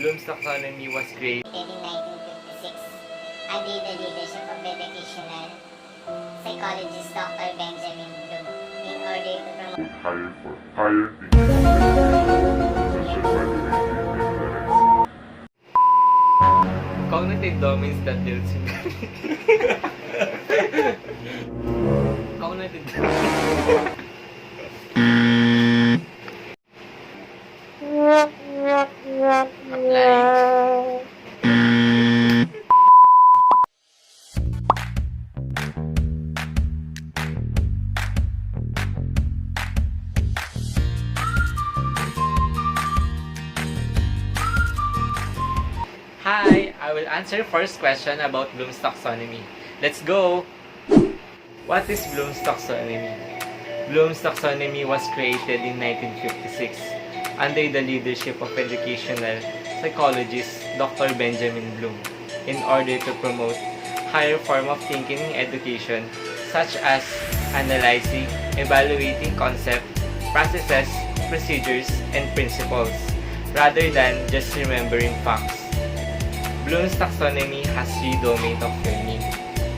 Bloom's taxonomy was created in 1956 under the leadership of educational psychologist Dr. Benjamin Bloom in order to promote higher such as evaluating cognitive domains that deals with cognitive applying Hi, I will answer first question about Bloom's taxonomy. Let's go! What is Bloom's taxonomy? Bloom's taxonomy was created in 1956 under the leadership of educational psychologist Dr. Benjamin Bloom in order to promote higher form of thinking in education such as analyzing, evaluating concepts, processes, procedures, and principles rather than just remembering facts. Bloom's taxonomy has 3 domains of learning.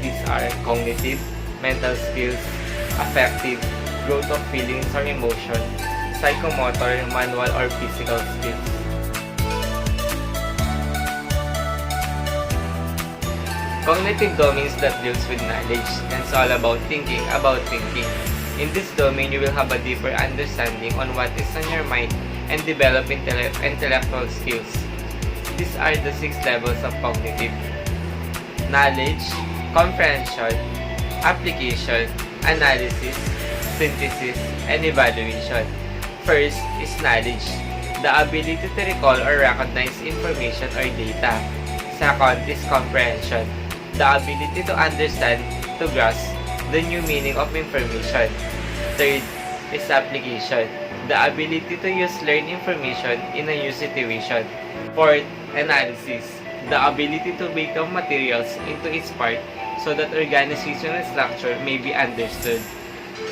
These are cognitive, mental skills, affective, growth of feelings or emotion, psychomotor, manual or physical skills. Cognitive domains that deals with knowledge and it's all about thinking about thinking. In this domain, you will have a deeper understanding on what is on your mind and develop intellectual skills. These are the 6 levels of cognitive: knowledge, comprehension, application, analysis, synthesis, and evaluation. First is knowledge, the ability to recall or recognize information or data. Second is comprehension, the ability to understand, to grasp the new meaning of information. Third is application, the ability to use learned information in a new situation. Fourth, analysis, the ability to break down materials into its part so that organization and structure may be understood.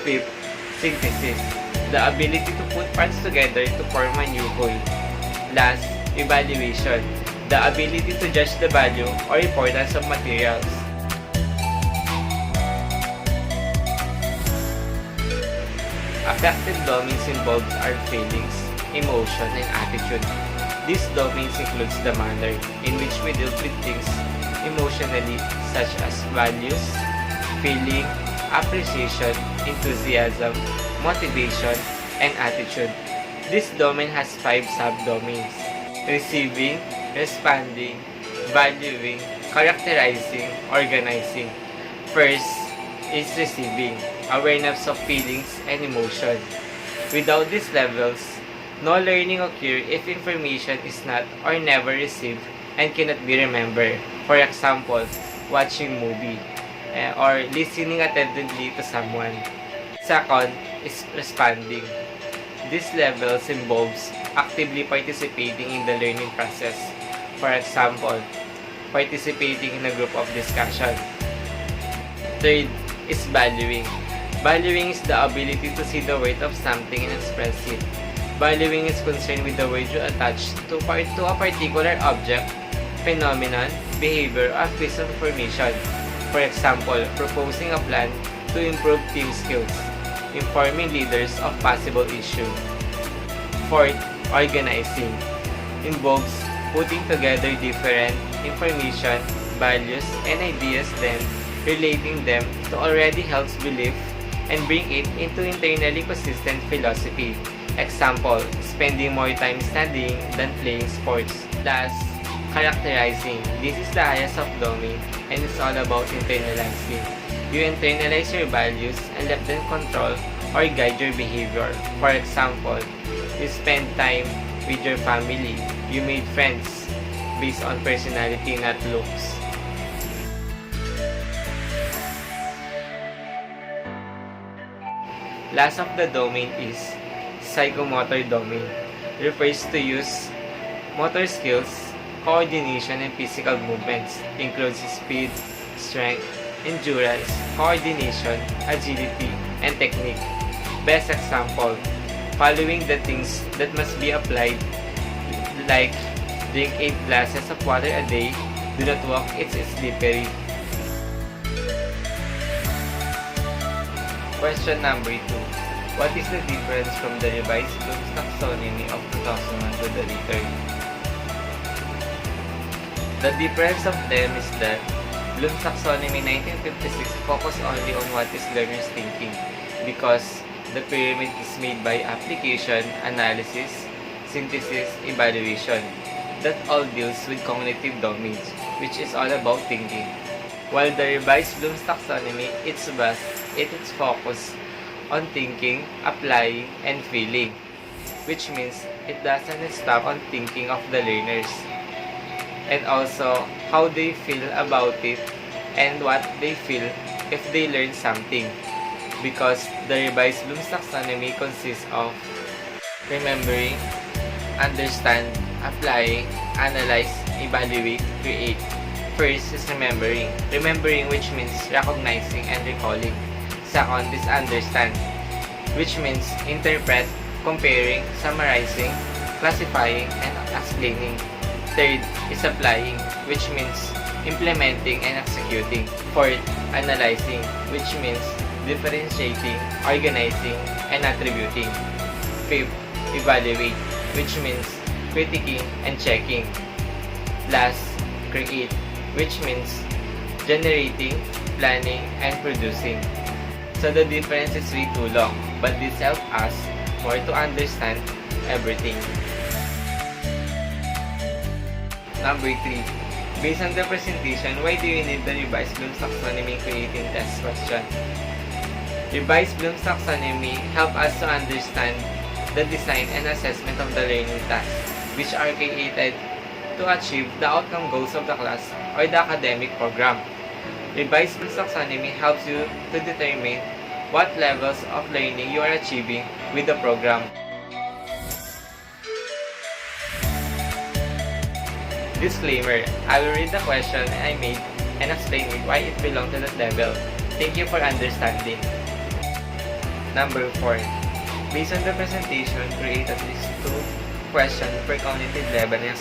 Fifth, synthesis, the ability to put parts together to form a new whole. Last, evaluation, the ability to judge the value or importance of materials. Affective domains involved are feelings, emotion, and attitude. These domains includes the manner in which we deal with things emotionally, such as values, feeling, appreciation, enthusiasm, motivation, and attitude. This domain has 5 subdomains: receiving, responding, valuing, characterizing, organizing. First is receiving, awareness of feelings and emotion. Without these levels, no learning occurs if information is not or never received and cannot be remembered. For example, watching movie or listening attentively to someone. Second is responding. These levels involves actively participating in the learning process. For example, participating in a group of discussion. Third is valuing. Valuing is the ability to see the worth of something and express it. Valuing is concerned with the word you attach to a particular object, phenomenon, behavior, or piece of information. For example, proposing a plan to improve team skills, informing leaders of possible issue. Fourth, organizing. Involves putting together different information, values, and ideas, then relating them to already held belief and bring it into internally consistent philosophy. Example, spending more time studying than playing sports. Last, characterizing. This is the highest of domain and it's all about internalizing. You internalize your values and let them control or guide your behavior. For example, you spend time with your family. You made friends based on personality, not looks. Last of the domain is psychomotor domain. Refers to use motor skills, coordination, and physical movements. Includes speed, strength, endurance, coordination, agility, and technique. Best example, following the things that must be applied like Drink 8 glasses of water a day. Do not walk, it's slippery. Question number 2. What is the difference from the revised Bloom's taxonomy of 2001 to the later? The difference of them is that Bloom's taxonomy 1956 focused only on what is learner's thinking because the pyramid is made by application, analysis, synthesis, evaluation. That all deals with cognitive domains, which is all about thinking. While the revised Bloom's taxonomy, its focus on thinking, applying, and feeling, which means it doesn't stop on thinking of the learners, and also how they feel about it and what they feel if they learn something, because the revised Bloom's taxonomy consists of remembering, understand, applying, analyze, evaluate, create. First is remembering. Remembering, which means recognizing and recalling. Second is understand, which means interpret, comparing, summarizing, classifying, and explaining. Third is applying, which means implementing and executing. Fourth, analyzing, which means differentiating, organizing, and attributing. Fifth, evaluate, which means critiquing and checking. Last, create, which means generating, planning, and producing. So the difference is way too long, but this helps us more to understand everything. Number 3. Based on the presentation, why do you need the revised Bloom's taxonomy creating test question? Revised Bloom's taxonomy help us to understand the design and assessment of the learning tasks, which are created to achieve the outcome goals of the class or the academic program. Revised Bloom's taxonomy helps you to determine what levels of learning you are achieving with the program. Disclaimer, I will read the question I made and explain why it belongs to that level. Thank you for understanding. Number 4. Based on the presentation, create at least 2 questions per cognitive level and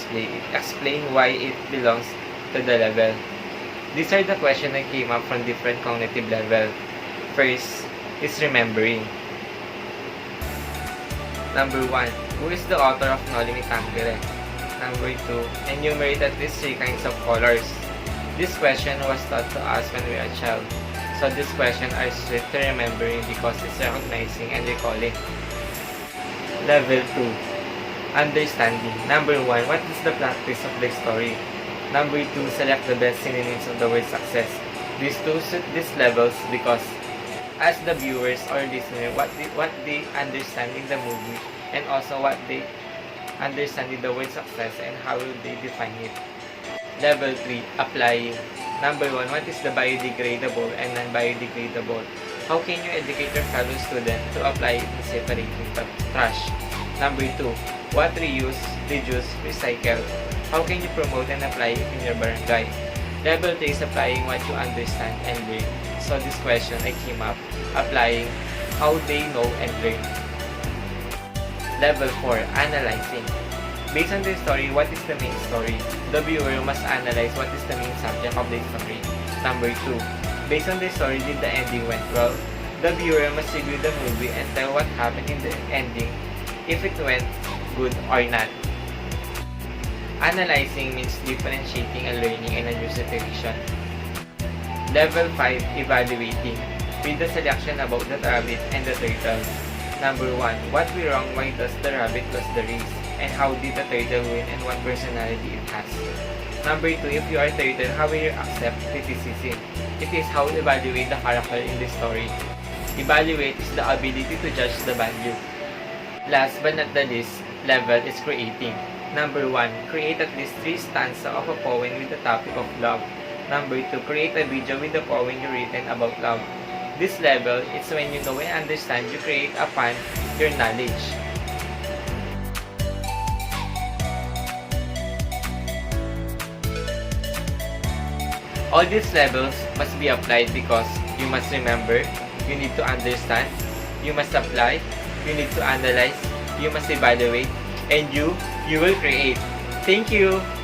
explain why it belongs to the level. These are the questions that came up from different cognitive level. First is remembering. Number 1. Who is the author of Noli Me Tangere? Number 2. Enumerate at least 3 kinds of colors. This question was taught to us when we were a child. So this question are strict to remembering because it's recognizing and recalling. Level 2. Understanding. Number 1. What is the practice of the story? Number 2. Select the best synonyms of the word success. These two suit these levels because as the viewers or listener, what they understanding the movie and also what they understanding the word success and how will they define it. Level 3. Applying. Number 1. What is the biodegradable and non-biodegradable? How can you educate your fellow student to apply it in separating trash? Number 2. What reuse, reduce, recycle? How can you promote and apply it in your barangay? Level 3 is applying what you understand and learn. So this question I came up applying how they know and learn. Level 4. Analyzing. Based on the story, what is the main story? The viewer must analyze what is the main subject of the story. Number 2. Based on the story, did the ending went well? The viewer must review the movie and tell what happened in the ending, if it went good or not. Analyzing means differentiating and learning in a new situation. Level 5. Evaluating. Read the selection about the rabbit and the turtle. Number 1. What went wrong? Why does the rabbit lose the race? And how did the turtle win and what personality it has? Number 2. If you are turtle, how will you accept criticism? It is how to evaluate the character in the story. Evaluate is the ability to judge the value. Last but not the least, level is creating. Number 1. Create at least 3 stanzas of a poem with the topic of love. Number 2. Create a video with the poem you written about love. This level is when you know and understand, you create upon your knowledge. All these levels must be applied because you must remember, you need to understand, you must apply, you need to analyze, you must evaluate, and you will create. Thank you!